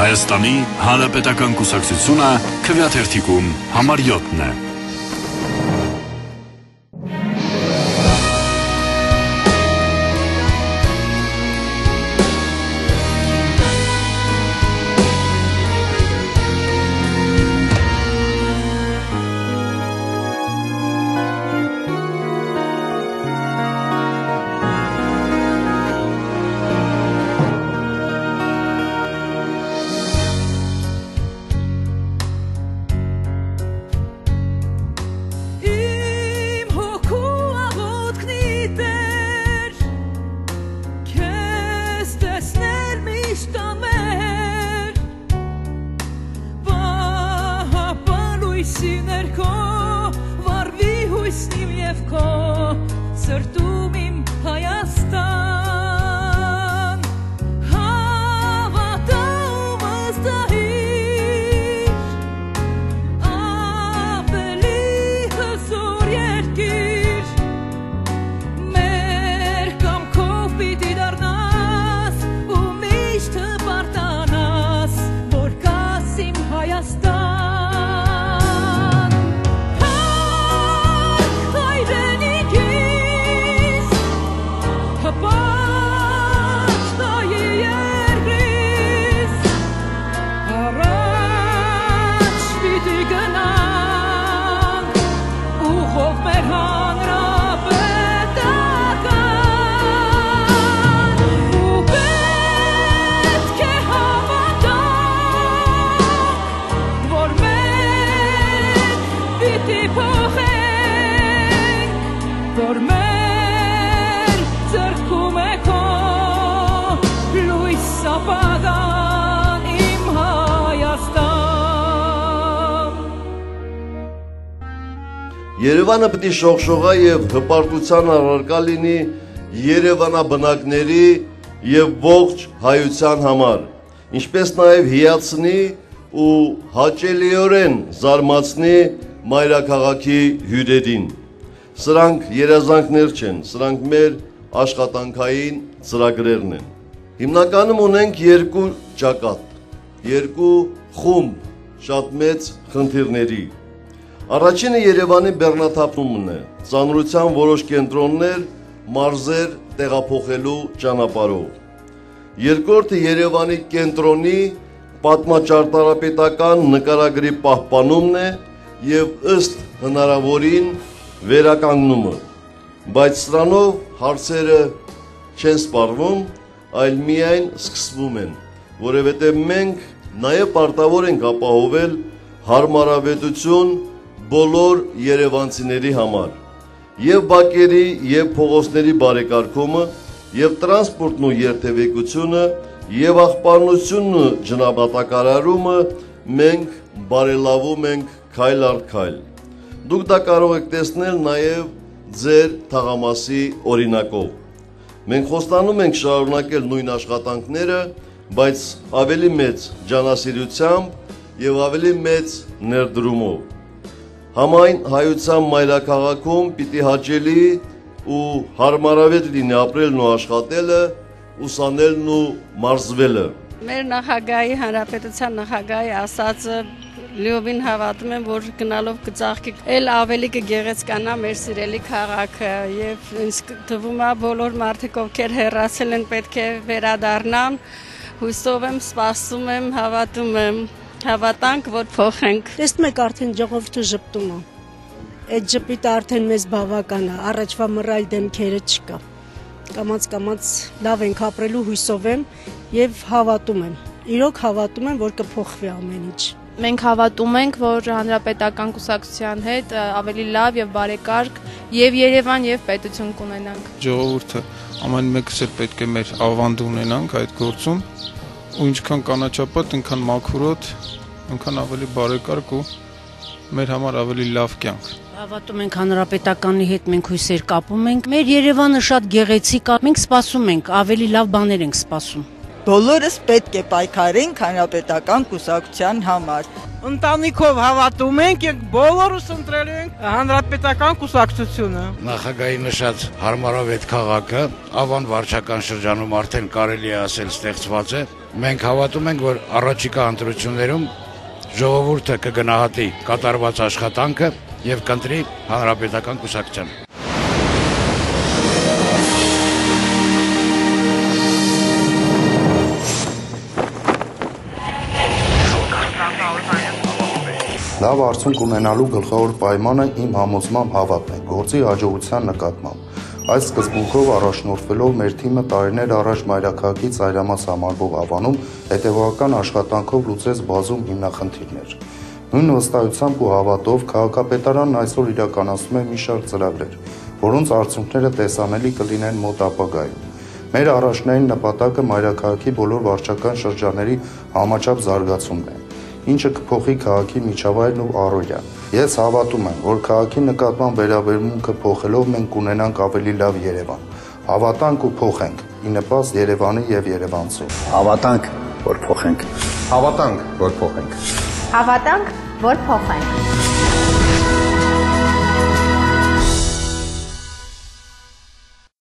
Հայաստանի Հանրապետական կուսակցությունը քվեաթերթիկում համար 7-ն է։ Սրտում իմ Հայաստան, հավատում ըստահիր, ավելի հզոր երկիր, մեր կամքով պիտի դառնաս ու միշտ հպարտանաս, որ կաս իմ Հայաստան։ Որ մեր ձեռքում է քո լույս ապագան իմ Հայաստան։ Երևանը պետք է շողշողա եւ հպարտության առարկա լինի երևանաբնակների եւ ողջ հայության համար, ինչպես նաեւ հիացնի ու հաճելիորեն զարմացնի մայրաքաղաքի հյուրերին։ Սրանք երազանքներ չեն, սրանք մեր աշխատանքային ծրագրերն են։ Հիմնականում ունենք երկու ճակատ, երկու խումբ շատ մեծ խնդիրների։ Առաջինը Երևանի բեռնաթափումն է, ծանրության որոշ կենտրոններ, մարզեր տեղափոխելու ճանապարհով։ Երկրորդը Երևանի կենտրոնի պատմաճարտարապետական նկարագրի պահպանումն է եւ ըստ հնարավորին վերականգնումը, բայց սրանով հարցերը չեն սպառվում, այլ միայն սկսվում են, որովհետև մենք նաև պարտավոր ենք ապահովել հարմարավետություն բոլոր երևանցիների համար, եւ բակերի եւ փողոցների բարեկարգումը, եւ տրանսպորտն ու երթևեկությունը, եւ աղբանությունն ու ջնաբատակարարումը մենք բարելավում ենք քայլ առ քայլ։ Դուք դա կարող եք տեսնել նաև ձեր թաղամասի օրինակով։ Մենք խոստանում ենք շարունակել նույն աշխատանքները, բայց ավելի մեծ ջանասիրությամբ եւ ավելի մեծ ներդրումով։ Համայն հայության մայրաքաղաքում պիտի հաճելի ու հարմարավետ լինի ապրելն ու աշխատելը, ուսանելն ու մարզվելը։ Մեր նախագահի, հանրապետության նախագահի ասածը լիովին հավատում եմ, որ գնալով կծաղկի էլ ավելի կգեղեցկանա մեր սիրելի քաղաքը եւ ինձ թվում է բոլոր մարդիկ ովքեր հեռացել են պետք է վերադառնան, հույսով եմ, սպասում եմ, հավատում եմ, հավատանք, որ փոխենք։ Տեսնում եք արդեն ժողովուրդը ժպտում է։ Այդ ժպիտը արդեն մեզ բավական է, առաջվա մռայլ դեմքերը չկա։ Կամաց լավ ենք ապրելու հույսով եմ եւ հավատում եմ։ Իրոք հավատում եմ, որ կփոխվի ամեն ինչ։ Մենք հավատում ենք, որ հանրապետական կուսակցության հետ ավելի լավ եւ բարեկարգ եւ Երևան եւ պետություն կունենանք։ Ժողովուրդը ամեն մեկս էլ պետք է մեր ավանդ ունենանք այդ գործում, ու ինչքան կանաչապատ, այնքան մաքուրոտ, այնքան ավելի բարեկարգ ու մեր համար ավելի լավ կյանք։ Հավատում ենք հանրապետականի հետ, մենք հույսեր կապում ենք։ Մեր Երևանը շատ գեղեցիկ է, մենք սպասում ենք, ավելի լավ բաներ ենք սպասում։ Բոլորս պետք է պայքարենք հանրապետական կուսակցության համար։ Ընտանիքով հավատում ենք եւ բոլորս ընտրելու ենք հանրապետական կուսակցությունը։ Նախագահի նշած հարմարավետ քաղաքը Ավան վարչական շրջանում արդեն կարելի է ասել ստեղծված է։ Մենք հավատում ենք, որ առաջիկա ընտրություններում ժողովուրդը կգնահատի կատարված աշխատանքը եւ կընտրի Հանրապետական կուսակցությանը։ Լավ արդյունք ունենալու գլխավոր պայմանը իմ համոզմամբ հավատն է գործի հաջողության նկատմամբ։ Այս սկզբունքով առաջնորդվելով մեր թիմը տարիներ առաջ մայրաքաղաքի ծայրամաս համարվող Ավանում հետևողական աշխատանքով լուծեց բազում հիմնախնդիրներ։ Նույն վստահությամբ ու հավատով քաղաքապետարանն այսօր իրականացնում է մի շարք ծրագրեր, որոնց արդյունքները տեսանելի կլինեն մոտ ապագայում։ Մեր առաջնային նպատակը մայրաքաղաքի բոլոր վարչական շրջանների համաչափ զարգացումն է, ինչը կփոխի քաղաքի միջավայրն ու առօրյան։ Ես հավատում եմ, որ քաղաքի նկատմամբ վերաբերմունքը փոխելով մենք կունենանք ավելի լավ Երևան։ Հավատանք ու փոխենք՝ ի նպաստ Երևանի եւ երևանցու։ Հավատանք, որ փոխենք։ Հավատանք, որ փոխենք։ Հավատանք, որ փոխենք։